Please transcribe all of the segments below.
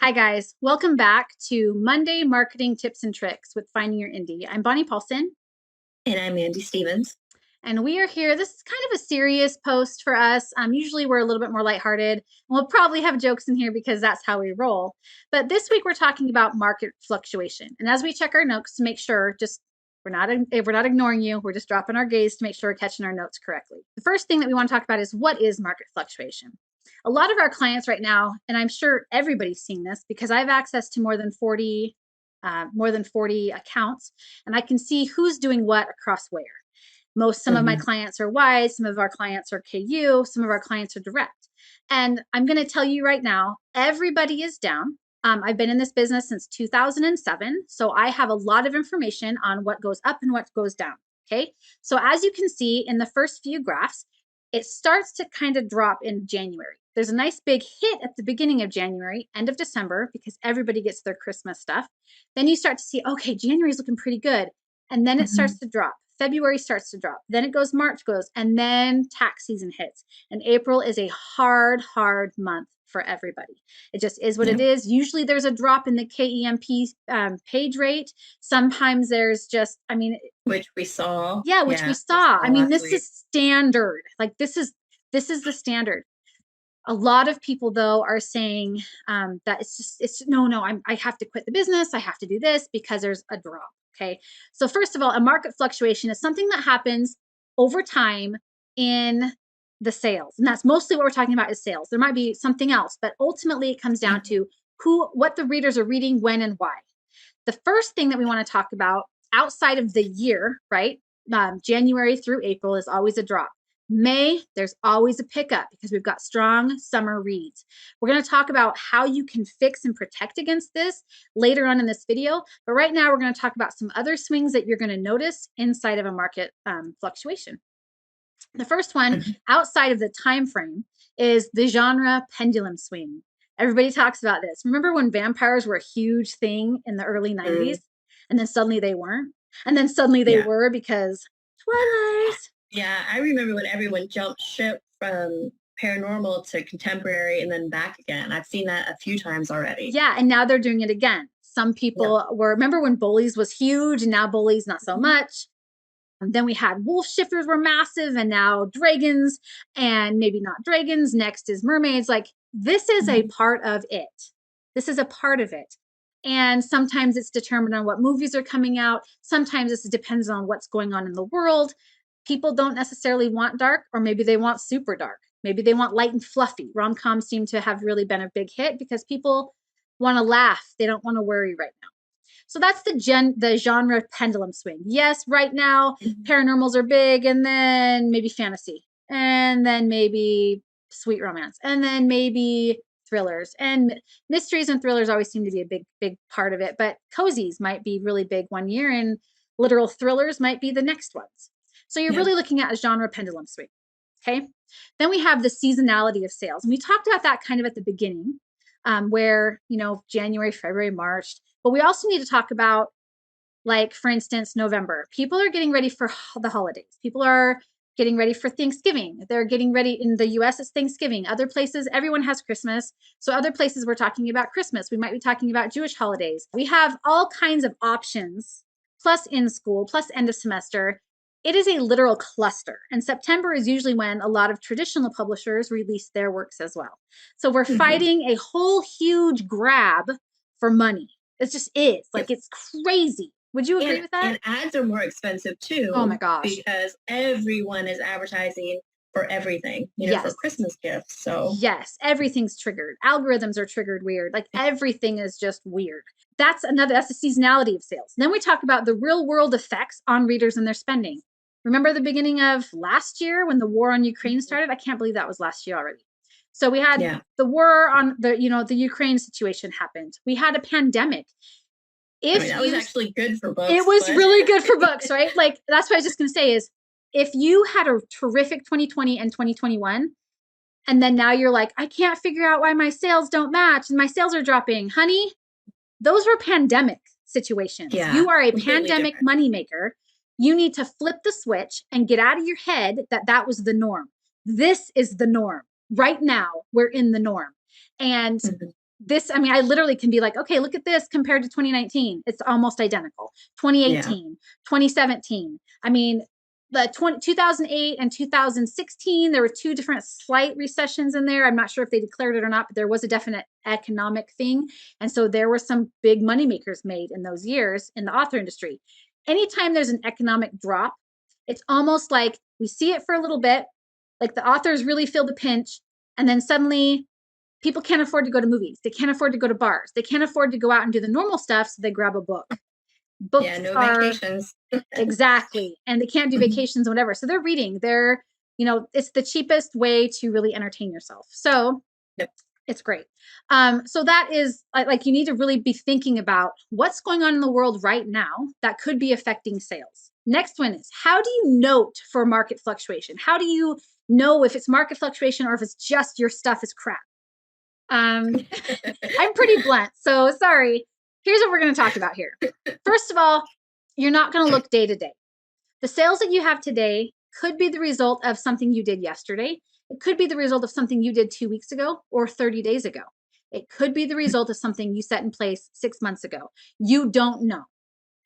Hi, guys. Welcome back to Monday Marketing Tips and Tricks with Finding Your Indie. I'm Bonnie Paulson. And I'm Andy Stevens. And we are here. This is kind of a serious post for us. Usually we're a little bit more lighthearted. We'll probably have jokes in here because that's how we roll. But this week we're talking about market fluctuation. And as we check our notes to make sure, we're not ignoring you. We're just dropping our gaze to make sure we're catching our notes correctly. The first thing that we want to talk about is what is market fluctuation? A lot of our clients right now, and I'm sure everybody's seeing this because I have access to more than 40 accounts, and I can see who's doing what across where. Some of my clients are wide, some of our clients are KU, some of our clients are direct. And I'm going to tell you right now, everybody is down. I've been in this business since 2007, so I have a lot of information on what goes up and what goes down. Okay, so as you can see in the first few graphs, it starts to kind of drop in January. There's a nice big hit at the beginning of January, end of December, because everybody gets their Christmas stuff. Then you start to see, okay, January's looking pretty good. And then it starts to drop. February starts to drop. Then it goes, March goes, and then tax season hits. And April is a hard month for everybody. It just is what it is. Usually there's a drop in the KEMP page rate. Sometimes there's just, which we saw. Yeah, which we saw. This is standard. Like this is the standard. A lot of people though are saying that I have to quit the business. I have to do this because there's a drop. Okay. So first of all, a market fluctuation is something that happens over time in the sales. And that's mostly what we're talking about is sales. There might be something else, but ultimately it comes down to what the readers are reading, when, and why. The first thing that we want to talk about outside of the year, right? January through April is always a drop. May, there's always a pickup because we've got strong summer reads. We're going to talk about how you can fix and protect against this later on in this video. But right now, we're going to talk about some other swings that you're going to notice inside of a market fluctuation. The first one, outside of the time frame, is the genre pendulum swing. Everybody talks about this. Remember when vampires were a huge thing in the early 90s? And then suddenly they weren't? And then suddenly they were because Twilight. Yeah, I remember when everyone jumped ship from paranormal to contemporary and then back again. I've seen that a few times already. Yeah, and now they're doing it again. Some people remember when bullies was huge and now bullies not so much. And then we had wolf shifters were massive and now dragons and maybe not dragons. Next is mermaids. Like this is a part of it. This is a part of it. And sometimes it's determined on what movies are coming out. Sometimes this depends on what's going on in the world. People don't necessarily want dark, or maybe they want super dark. Maybe they want light and fluffy. Rom-coms seem to have really been a big hit because people want to laugh. They don't want to worry right now. So that's the genre pendulum swing. Yes, right now, paranormals are big, and then maybe fantasy, and then maybe sweet romance, and then maybe thrillers. And mysteries and thrillers always seem to be a big part of it. But cozies might be really big one year, and literal thrillers might be the next ones. So you're really looking at a genre pendulum swing. Okay. Then we have the seasonality of sales. And we talked about that kind of at the beginning, where, January, February, March. But we also need to talk about, like, for instance, November. People are getting ready for the holidays. People are getting ready for Thanksgiving. They're getting ready. In the US, it's Thanksgiving. Other places, everyone has Christmas. So other places, we're talking about Christmas. We might be talking about Jewish holidays. We have all kinds of options, plus in school, plus end of semester. It is a literal cluster. And September is usually when a lot of traditional publishers release their works as well. So we're fighting a whole huge grab for money. It just is. Like, it's crazy. Would you agree with that? And ads are more expensive too. Oh my gosh. Because everyone is advertising for everything, for Christmas gifts. So yes, everything's triggered. Algorithms are triggered weird. Like everything is just weird. That's the seasonality of sales. Then we talk about the real world effects on readers and their spending. Remember the beginning of last year when the war on Ukraine started? I can't believe that was last year already. So we had the war on the Ukraine situation happened. We had a pandemic. That was actually good for books. It was really good for books, right? Like, that's what I was just going to say is, if you had a terrific 2020 and 2021, and then now you're like, I can't figure out why my sales don't match and my sales are dropping. Honey, those were pandemic situations. You are a pandemic moneymaker. You need to flip the switch and get out of your head that was the norm. This is the norm. Right now, we're in the norm. And this, I mean, I literally can be like, okay, look at this compared to 2019. It's almost identical. Yeah. 2018, 2017. I mean, the 2008 and 2016, there were two different slight recessions in there. I'm not sure if they declared it or not, but there was a definite economic thing. And so there were some big money makers made in those years in the author industry. Anytime there's an economic drop, it's almost like we see it for a little bit, like the authors really feel the pinch, and then suddenly people can't afford to go to movies. They can't afford to go to bars. They can't afford to go out and do the normal stuff. So they grab a book. Yeah, Books no are vacations. exactly, and they can't do vacations or whatever. So they're reading. They're, it's the cheapest way to really entertain yourself. So Yep. it's great. So that is like you need to really be thinking about what's going on in the world right now that could be affecting sales. Next one is, how do you note for market fluctuation? How do you know if it's market fluctuation or if it's just your stuff is crap? I'm pretty blunt, so sorry. Here's what we're going to talk about here. First of all, you're not going to look day to day. The sales that you have today could be the result of something you did yesterday. It could be the result of something you did 2 weeks ago or 30 days ago. It could be the result of something you set in place 6 months ago. You don't know.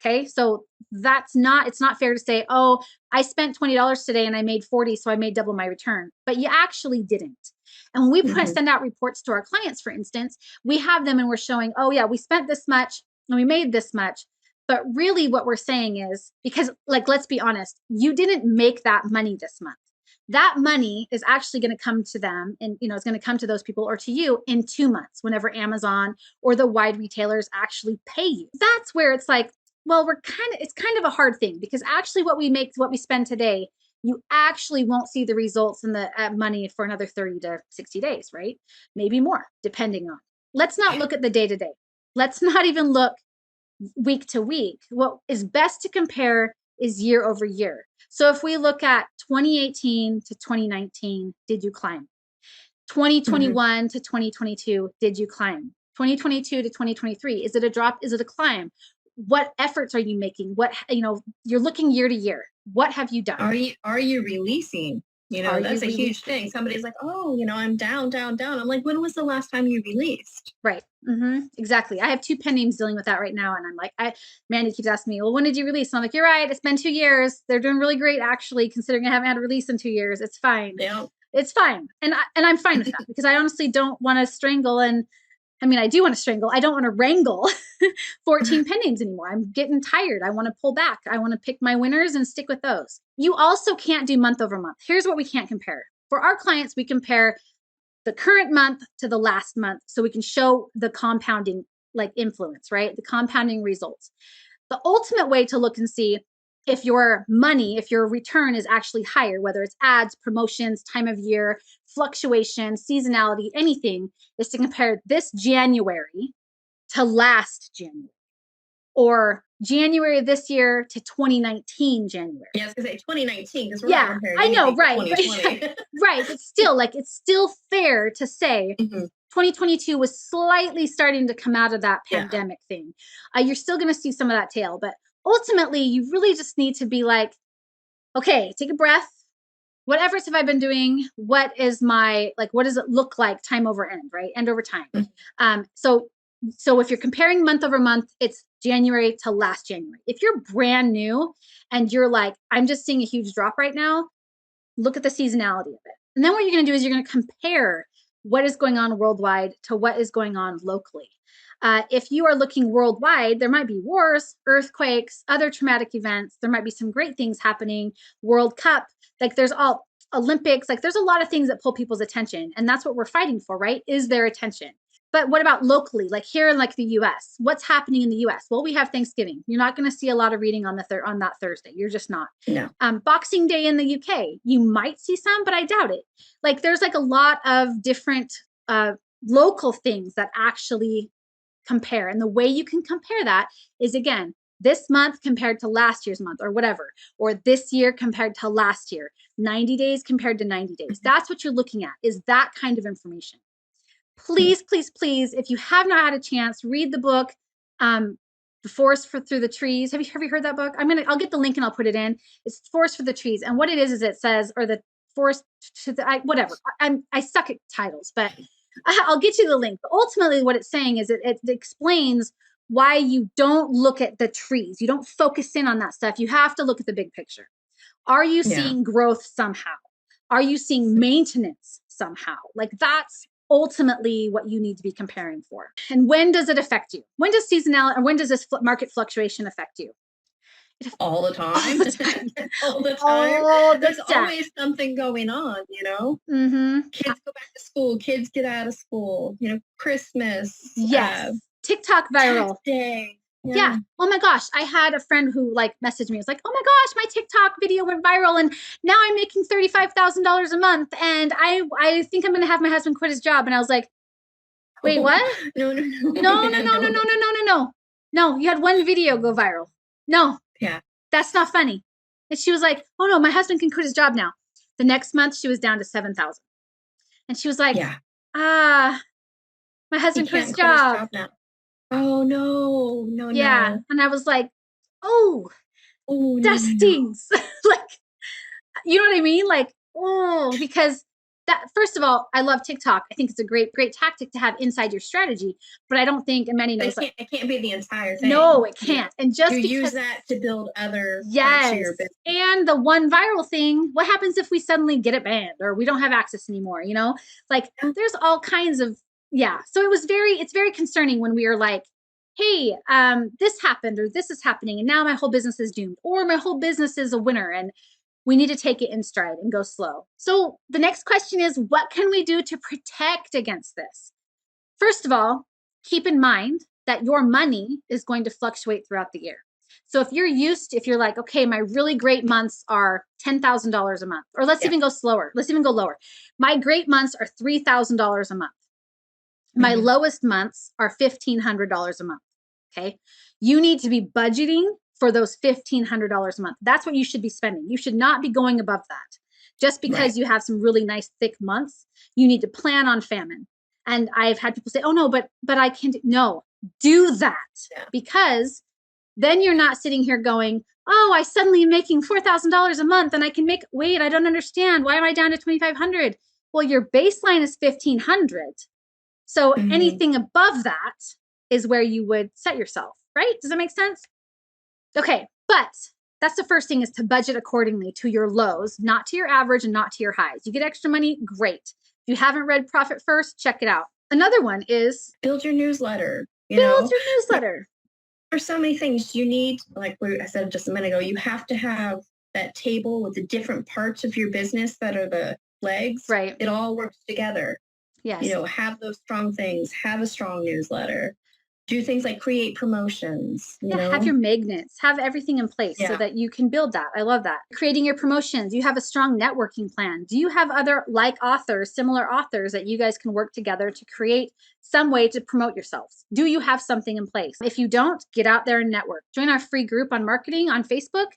Okay. So it's not fair to say, oh, I spent $20 today and I made 40, so I made double my return, but you actually didn't. And when we send out reports to our clients, for instance, we have them and we're showing, oh yeah, we spent this much and we made this much. But really what we're saying is, because like, let's be honest, you didn't make that money this month. That money is actually going to come to them and, it's going to come to those people or to you in 2 months, whenever Amazon or the wide retailers actually pay you. That's where it's like, well, it's kind of a hard thing, because actually what we spend today, you actually won't see the results in the money for another 30 to 60 days, right? Maybe more, depending on. Let's not look at the day to day. Let's not even look week to week. What is best to compare is year over year. So if we look at 2018 to 2019, did you climb? 2021 to 2022, did you climb? 2022 to 2023, is it a drop? Is it a climb? What efforts are you making? You're looking year to year. What have you done? Are you releasing? That's a huge thing. Somebody's like, oh, I'm down, down, down. I'm like, when was the last time you released? Right. Exactly. I have 2 pen names dealing with that right now. And I'm like, Mandy keeps asking me, well, when did you release? And I'm like, you're right. It's been 2 years. They're doing really great, actually, considering I haven't had a release in 2 years. It's fine. Yeah. It's fine. And I'm fine with that, because I honestly don't want to strangle. And I mean, I do want to strangle. I don't want to wrangle 14 pen names anymore. I'm getting tired. I want to pull back. I want to pick my winners and stick with those. You also can't do month over month. Here's what we can't compare. For our clients, we compare the current month to the last month, so we can show the compounding influence, right? The compounding results. The ultimate way to look and see if your return is actually higher, whether it's ads, promotions, time of year, fluctuation, seasonality, anything, is to compare this January to last January, or January of this year to 2019 January. Yeah, I was gonna say 2019, because we're not comparing anything I know, right? 2020. Right. It's still fair to say 2022 was slightly starting to come out of that pandemic thing. You're still going to see some of that tail, but ultimately you really just need to be like, okay, take a breath. What efforts have I been doing? What does it look like time over end, right? End over time. So if you're comparing month over month, it's January to last January. If you're brand new and you're like, I'm just seeing a huge drop right now, look at the seasonality of it. And then what you're going to do is you're going to compare what is going on worldwide to what is going on locally. If you are looking worldwide, there might be wars, earthquakes, other traumatic events. There might be some great things happening. World Cup, there's all Olympics, there's a lot of things that pull people's attention. And that's what we're fighting for, right? Is their attention. But what about locally, here in the US? What's happening in the US? Well, we have Thanksgiving. You're not going to see a lot of reading on that Thursday. You're just not. No. Boxing Day in the UK, you might see some, but I doubt it. There's a lot of different local things that actually compare. And the way you can compare that is, again, this month compared to last year's month, or whatever, or this year compared to last year, 90 days compared to 90 days. That's what you're looking at, is that kind of information. Please, please, please, if you have not had a chance, read the book, The Forest Through the Trees. Have you heard that book? I'll get the link and I'll put it in. It's Forest for the Trees. And what it is it says, or the forest to the, whatever. I suck at titles, but I'll get you the link. But ultimately, what it's saying is it explains why you don't look at the trees. You don't focus in on that stuff. You have to look at the big picture. Are you Yeah. seeing growth somehow? Are you seeing maintenance somehow? Like that's ultimately what you need to be comparing for. And when does it affect you? When does seasonality or when does this market fluctuation affect you? All the time. All the time. All the time. All the There's time. always something going on, you know? Mm-hmm. Kids go back to school, kids get out of school, you know, Christmas, Yes. TikTok viral. tax day. Yeah. Oh my gosh. I had a friend who like messaged me. It was like, oh my gosh, my TikTok video went viral and now I'm making $35,000 a month. And I think I'm going to have my husband quit his job. And I was like, wait, what? No, no, no. No, no, no, no, no, no, no, no, no. No, you had one video go viral. No. Yeah. That's not funny. And she was like, oh no, my husband can quit his job now. The next month she was down to 7,000. And she was like, Yeah. My husband quit his Quit his job. job now. Oh no, no, Yeah. no. And I was like, oh, Oh, that no, no, no. stings. Like, you know what I mean? Like, oh, because that, first of all, I love TikTok. I think it's a great tactic to have inside your strategy, but I don't think, and many knows It can't be the entire thing. No, it can't. And just you because use that to build other parts yes, of your business. and the one viral thing, what happens if we suddenly get it banned or we don't have access anymore? You know, like there's all kinds of So it's very concerning when we are like, hey, this happened or this is happening, and now my whole business is doomed, or my whole business is a winner, and we need to take it in stride and go slow. So the next question is, what can we do to protect against this? First of all, keep in mind that your money is going to fluctuate throughout the year. So if you're like, okay, my really great months are $10,000 a month, or let's even go slower. Let's even go lower. My great months are $3,000 a month. My lowest months are $1,500 a month. Okay. You need to be budgeting for those $1,500 a month. That's what you should be spending. You should not be going above that. Just because you have some really nice thick months, you need to plan on famine. And I've had people say, oh no, but I can't. No, do that because then you're not sitting here going, oh, I suddenly am making $4,000 a month and I can make, wait, I don't understand. Why am I down to 2,500? Well, your baseline is 1,500. So anything above that is where you would set yourself, right? Does that make sense? Okay, but that's the first thing, is to budget accordingly to your lows, not to your average and not to your highs. You get extra money, great. If you haven't read Profit First, check it out. Another one is build your newsletter. Build your newsletter. There's so many things you need, like I said just a minute ago, you have to have that table with the different parts of your business that are the legs. Right. It all works together. Yes. You know, have those strong things, have a strong newsletter, do things like create promotions. You know? Have your magnets, have everything in place so that you can build that. I love that. Creating your promotions. You have a strong networking plan. Do you have other like authors, similar authors that you guys can work together to create some way to promote yourselves? Do you have something in place? If you don't, get out there and network. Join our free group on marketing on Facebook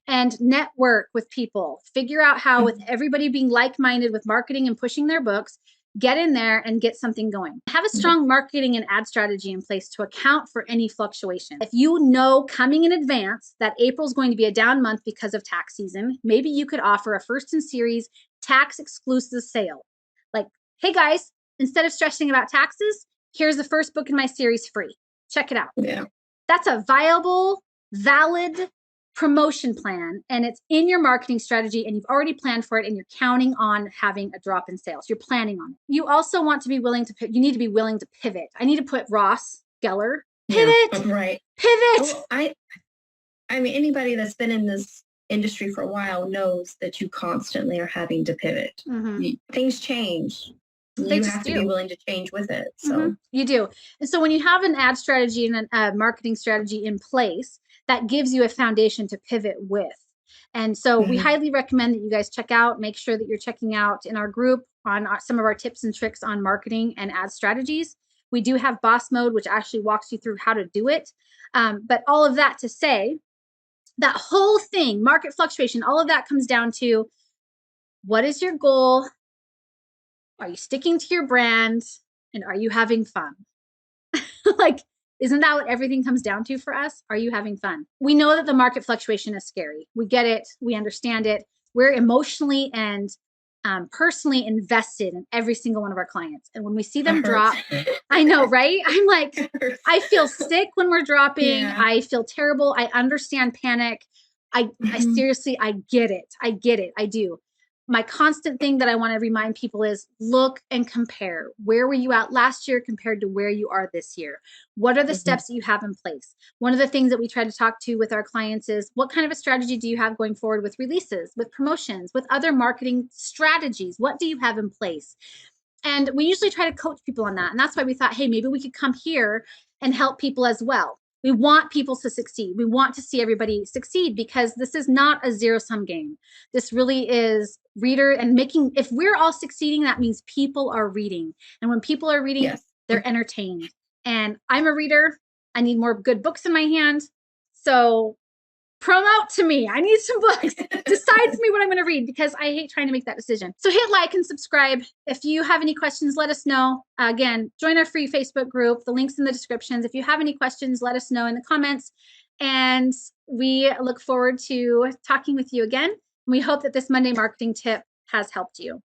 and network with people. Figure out how, with everybody being like-minded with marketing and pushing their books, get in there and get something going. Have a strong marketing and ad strategy in place to account for any fluctuation. If you know coming in advance that April is going to be a down month because of tax season, maybe you could offer a first in series tax exclusive sale. Like, hey guys, instead of stressing about taxes, here's the first book in my series free. Check it out. Yeah. That's a viable, valid promotion plan, and it's in your marketing strategy, and you've already planned for it, and you're counting on having a drop in sales. You're planning on it. You also want to be willing to, you need to be willing to pivot. I need to put Ross Geller, pivot, right. Pivot. Well, I mean, anybody that's been in this industry for a while knows that you constantly are having to pivot. Things change. You have to be willing to change with it. So you do. And so when you have an ad strategy and a marketing strategy in place, that gives you a foundation to pivot with. And so we highly recommend that you guys make sure that you're checking out in our group on some of our tips and tricks on marketing and ad strategies. We do have boss mode, which actually walks you through how to do it. But all of that to say, that whole thing, market fluctuation, all of that comes down to, what is your goal? Are you sticking to your brand? And are you having fun? Like, isn't that what everything comes down to for us? Are you having fun? We know that the market fluctuation is scary. We get it. We understand it. We're emotionally and personally invested in every single one of our clients. And when we see them drop, I know, right? I'm like, I feel sick when we're dropping. Yeah. I feel terrible. I understand panic. I seriously, I get it. I get it. I do. My constant thing that I want to remind people is look and compare. Where were you at last year compared to where you are this year? What are the steps that you have in place? One of the things that we try to talk to with our clients is what kind of a strategy do you have going forward with releases, with promotions, with other marketing strategies? What do you have in place? And we usually try to coach people on that. And that's why we thought, hey, maybe we could come here and help people as well. We want people to succeed. We want to see everybody succeed because this is not a zero-sum game. This really is reader and making, if we're all succeeding, that means people are reading. And when people are reading, they're entertained. And I'm a reader. I need more good books in my hand. So promote to me. I need some books. Decide for me what I'm going to read because I hate trying to make that decision. So hit like and subscribe. If you have any questions, let us know. Again, join our free Facebook group. The link's in the descriptions. If you have any questions, let us know in the comments. And we look forward to talking with you again. We hope that this Monday marketing tip has helped you.